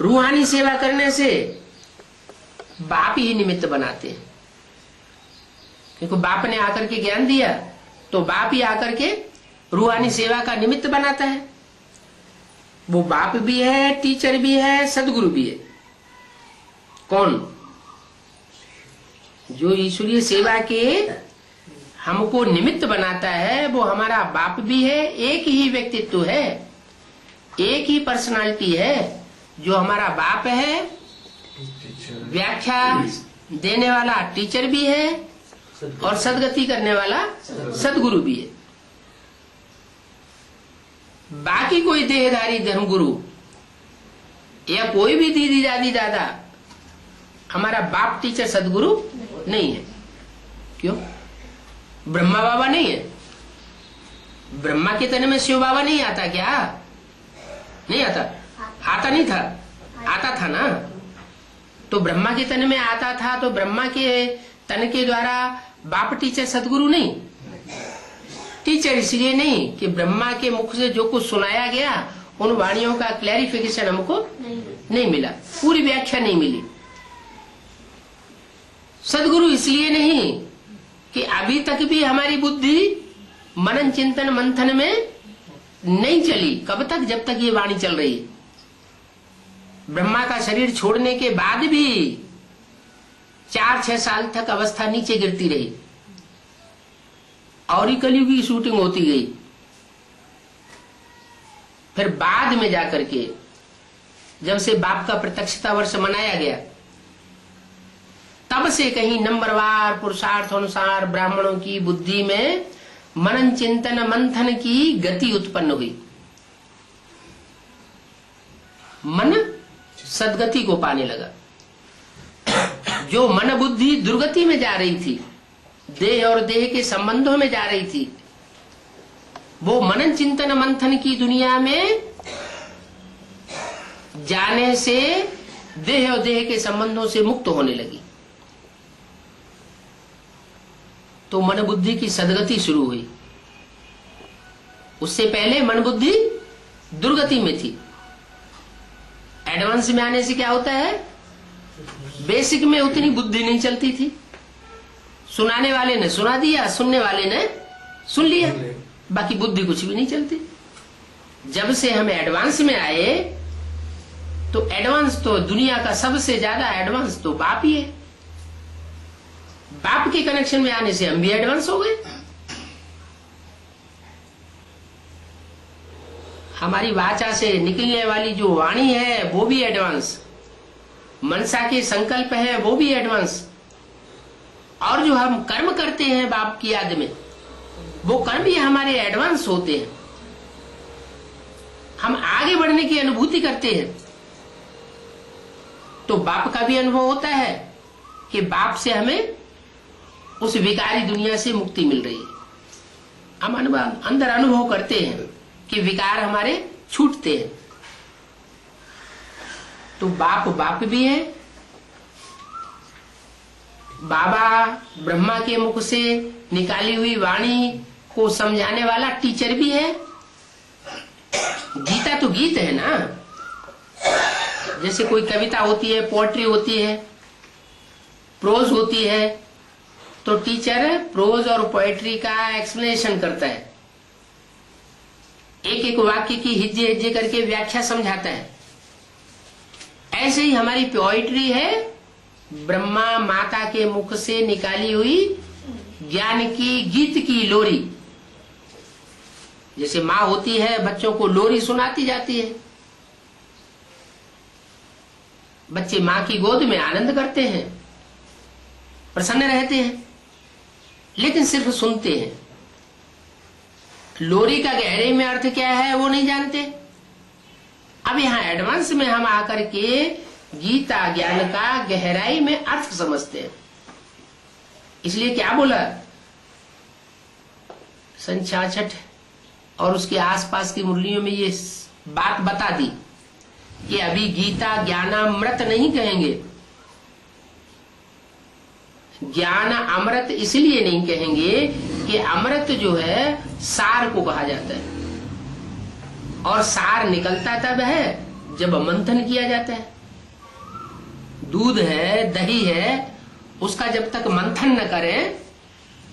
रूहानी सेवा करने से बाप ही निमित्त बनाते हैं, क्योंकि बाप ने आकर के ज्ञान दिया तो बाप ही आकर के रूहानी सेवा का निमित्त बनाता है। वो बाप भी है, टीचर भी है, सदगुरु भी है। कौन? जो ईश्वरीय सेवा के हमको निमित्त बनाता है वो हमारा बाप भी है। एक ही व्यक्तित्व है, एक ही पर्सनालिटी है जो हमारा बाप है, व्याख्या देने वाला टीचर भी है और सदगति करने वाला सदगुरु भी है। बाकी कोई देहधारी धर्मगुरु या कोई भी दीदी दादी दादा हमारा बाप टीचर सदगुरु नहीं है। क्यों? ब्रह्मा बाबा नहीं है? ब्रह्मा के तन में शिव बाबा नहीं आता क्या? नहीं आता? आता नहीं था? आता था ना। तो ब्रह्मा के तन में आता था, तो ब्रह्मा के तन के द्वारा बाप टीचर सदगुरु नहीं। टीचर इसलिए नहीं कि ब्रह्मा के मुख से जो कुछ सुनाया गया उन वाणियों का क्लैरिफिकेशन हमको नहीं मिला, पूरी व्याख्या नहीं मिली। सदगुरु इसलिए नहीं कि अभी तक भी हमारी बुद्धि मनन चिंतन मंथन में नहीं चली। कब तक? जब तक ये वाणी चल रही है। ब्रह्मा का शरीर छोड़ने के बाद भी 4-6 साल तक अवस्था नीचे गिरती रही और ही कलयुग की शूटिंग होती गई। फिर बाद में जाकर के जब से बाप का प्रत्यक्षता वर्ष मनाया गया तब से कहीं नंबरवार पुरुषार्थ अनुसार ब्राह्मणों की बुद्धि में मनन चिंतन मंथन की गति उत्पन्न हुई। मन सदगति को पाने लगा। जो मन बुद्धि दुर्गति में जा रही थी, देह और देह के संबंधों में जा रही थी, वो मनन चिंतन मंथन की दुनिया में जाने से देह और देह के संबंधों से मुक्त होने लगी। तो मन बुद्धि की सदगति शुरू हुई। उससे पहले मन बुद्धि दुर्गति में थी। एडवांस में आने से क्या होता है? बेसिक में उतनी बुद्धि नहीं चलती थी। सुनाने वाले ने सुना दिया, सुनने वाले ने सुन लिया, बाकी बुद्धि कुछ भी नहीं चलती। जब से हम एडवांस में आए तो एडवांस तो दुनिया का सबसे ज्यादा एडवांस तो बाप ही है। बाप के कनेक्शन में आने से हम भी एडवांस हो गए। हमारी वाचा से निकलने वाली जो वाणी है वो भी एडवांस, मनसा के संकल्प है वो भी एडवांस, और जो हम कर्म करते हैं बाप की याद में वो कर्म भी हमारे एडवांस होते हैं। हम आगे बढ़ने की अनुभूति करते हैं तो बाप का भी अनुभव होता है कि बाप से हमें उस विकारी दुनिया से मुक्ति मिल रही है। हम अंदर अनुभव करते हैं कि विकार हमारे छूटते हैं। तो बाप बाप भी है, बाबा ब्रह्मा के मुख से निकाली हुई वाणी को समझाने वाला टीचर भी है। गीता तो गीत है ना। जैसे कोई कविता होती है, पोएट्री होती है, प्रोज होती है, तो टीचर प्रोज और पोएट्री का एक्सप्लेनेशन करता है, एक एक वाक्य की हिज्जे हिज्जे करके व्याख्या समझाता है। ऐसे ही हमारी पोएट्री है ब्रह्मा माता के मुख से निकाली हुई ज्ञान की गीत की लोरी। जैसे माँ होती है बच्चों को लोरी सुनाती जाती है, बच्चे माँ की गोद में आनंद करते हैं, प्रसन्न रहते हैं, लेकिन सिर्फ सुनते हैं। लोरी का गहरे में अर्थ क्या है वो नहीं जानते। अब यहाँ एडवांस में हम आकर के गीता ज्ञान का गहराई में अर्थ समझते हैं। इसलिए क्या बोला सन 66 और उसके आसपास की मुरलियों में ये बात बता दी कि अभी गीता ज्ञानामृत नहीं कहेंगे। ज्ञान अमृत इसलिए नहीं कहेंगे कि अमृत जो है सार को कहा जाता है, और सार निकलता तब है जब मंथन किया जाता है, दूध है, दही है, उसका जब तक मंथन न करें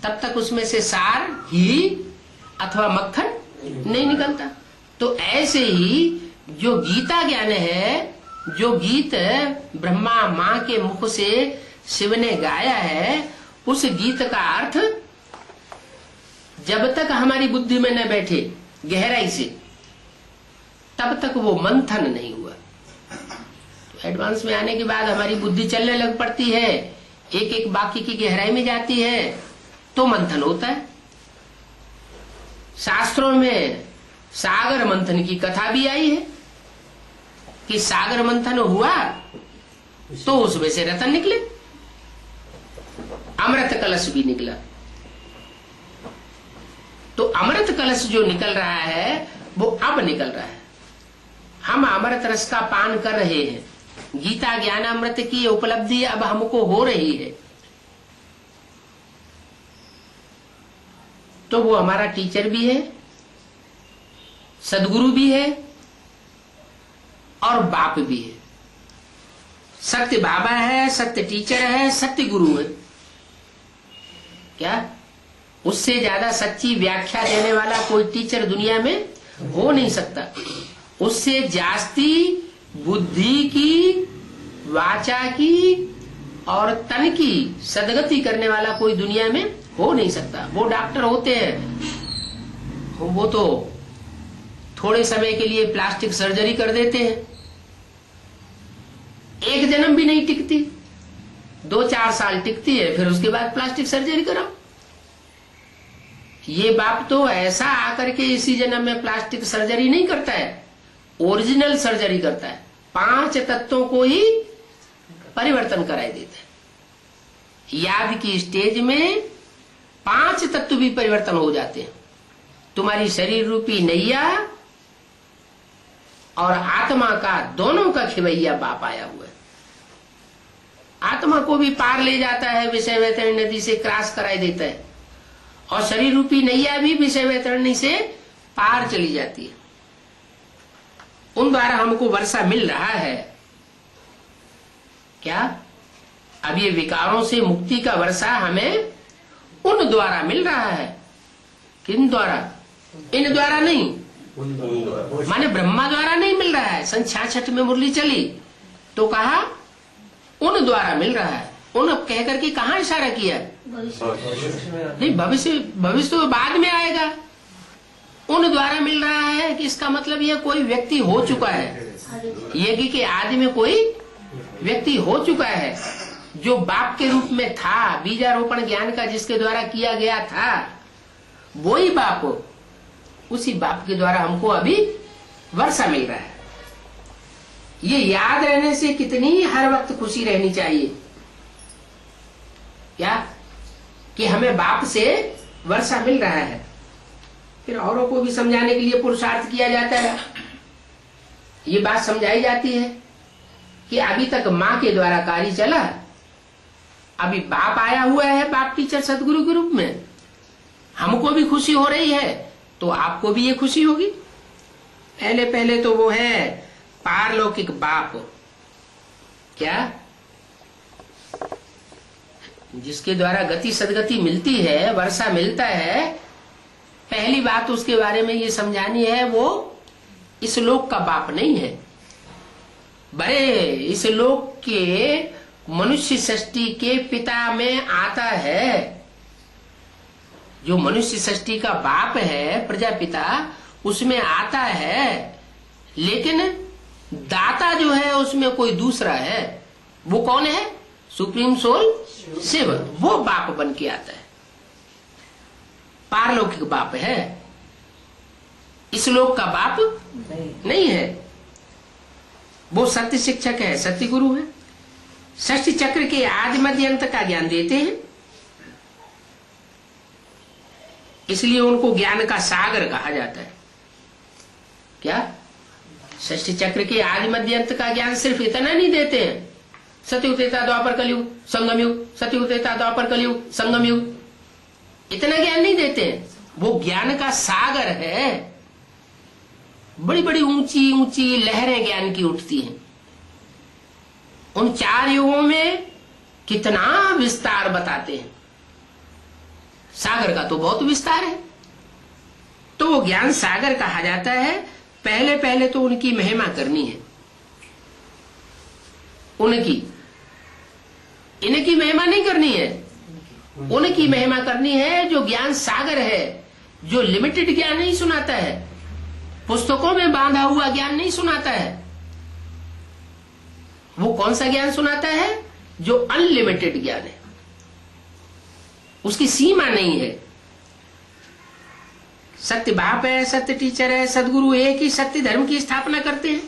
तब तक उसमें से सार, घी अथवा मक्खन नहीं निकलता। तो ऐसे ही जो गीता ज्ञान है, जो गीत ब्रह्मा माँ के मुख से शिव ने गाया है, उस गीत का अर्थ जब तक हमारी बुद्धि में न बैठे गहराई से, तब तक वो मंथन नहीं हुआ। तो एडवांस में आने के बाद हमारी बुद्धि चलने लग पड़ती है, एक एक वाक्य की गहराई में जाती है, तो मंथन होता है। शास्त्रों में सागर मंथन की कथा भी आई है कि सागर मंथन हुआ तो उसमें से रतन निकले, अमृत कलश भी निकला। तो अमृत कलश जो निकल रहा है वो अब निकल रहा है। हम अमृत रस का पान कर रहे हैं, गीता ज्ञान अमृत की उपलब्धि अब हमको हो रही है। तो वो हमारा टीचर भी है, सदगुरु भी है और बाप भी है। सत्य बाबा है, सत्य टीचर है, सत्य गुरु है। क्या उससे ज्यादा सच्ची व्याख्या देने वाला कोई टीचर दुनिया में हो नहीं सकता। उससे जास्ती बुद्धि की, वाचा की और तन की सदगति करने वाला कोई दुनिया में हो नहीं सकता। वो डॉक्टर होते हैं, वो तो थोड़े समय के लिए प्लास्टिक सर्जरी कर देते हैं, एक जन्म भी नहीं टिकती, 2-4 साल टिकती है, फिर उसके बाद प्लास्टिक सर्जरी कराओ। ये बाप तो ऐसा आकर के इसी जन्म में प्लास्टिक सर्जरी नहीं करता है, ओरिजिनल सर्जरी करता है। 5 तत्वों को ही परिवर्तन कराई देता है। याद की स्टेज में 5 तत्व भी परिवर्तन हो जाते हैं। तुम्हारी शरीर रूपी नैया और आत्मा का, दोनों का खिवैया बाप आया हुआ है। आत्मा को भी पार ले जाता है, विषय वैतरणी नदी से क्रॉस कराई देता है, और शरीर रूपी नैया भी विषय वैतरणी से पार चली जाती है। उन द्वारा हमको वर्षा मिल रहा है। क्या? अब ये विकारों से मुक्ति का वर्षा हमें उन द्वारा मिल रहा है। किन द्वारा? इन द्वारा नहीं, माने ब्रह्मा द्वारा नहीं मिल रहा है। सन 66 में मुरली चली तो कहा उन द्वारा मिल रहा है। उन कह करके कहाँ इशारा किया? नहीं, भविष्य तो बाद में आएगा। उन द्वारा मिल रहा है कि इसका मतलब यह कोई व्यक्ति हो चुका है, यज्ञ के आदि में कोई व्यक्ति हो चुका है, जो बाप के रूप में था, बीजारोपण ज्ञान का जिसके द्वारा किया गया था, वही बाप, उसी बाप के द्वारा हमको अभी वर्षा मिल रहा है। ये याद रहने से कितनी हर वक्त खुशी रहनी चाहिए। क्या? कि हमें बाप से वर्षा मिल रहा है। फिर औरों को भी समझाने के लिए पुरुषार्थ किया जाता है। ये बात समझाई जाती है कि अभी तक माँ के द्वारा कार्य चला, अभी बाप आया हुआ है, बाप टीचर सदगुरु के रूप में। हमको भी खुशी हो रही है तो आपको भी ये खुशी होगी। पहले पहले तो वो है पारलौकिक बाप। क्या? जिसके द्वारा गति सदगति मिलती है, वर्षा मिलता है। पहली बात उसके बारे में ये समझानी है, वो इस लोक का बाप नहीं है। बड़े इस लोक के मनुष्य सृष्टि के पिता में आता है। जो मनुष्य सृष्टि का बाप है, प्रजापिता, उसमें आता है, लेकिन दाता जो है उसमें कोई दूसरा है। वो कौन है? Supreme soul Shiv. वो बाप बन के आता है, पारलौकिक बाप है। इस लोक का बाप नहीं है। वो सत्य शिक्षक है, सत्य गुरु है। षष्ठी चक्र के आदि मध्य अंत का ज्ञान देते हैं, इसलिए उनको ज्ञान का सागर कहा जाता है। क्या? षष्ठी चक्र के आदि मध्य अंत का ज्ञान सिर्फ इतना नहीं देते हैं, सतयुग त्रेता द्वापर कलयुग संगम युग, सतयुग त्रेता द्वापर कलयुग संगम युग, इतना ज्ञान नहीं देते हैं। वो ज्ञान का सागर है। बड़ी बड़ी ऊंची ऊंची लहरें ज्ञान की उठती हैं। उन 4 युगों में कितना विस्तार बताते हैं। सागर का तो बहुत विस्तार है, तो वो ज्ञान सागर कहा जाता है। पहले पहले तो उनकी महिमा करनी है, उनकी, इनकी महिमा नहीं करनी है, उनकी महिमा करनी है। जो ज्ञान सागर है, जो लिमिटेड ज्ञान नहीं सुनाता है, पुस्तकों में बांधा हुआ ज्ञान नहीं सुनाता है। वो कौन सा ज्ञान सुनाता है? जो अनलिमिटेड ज्ञान है, उसकी सीमा नहीं है। सत्य बाप है, सत्य टीचर है, सदगुरु एक ही सत्य धर्म की स्थापना करते हैं।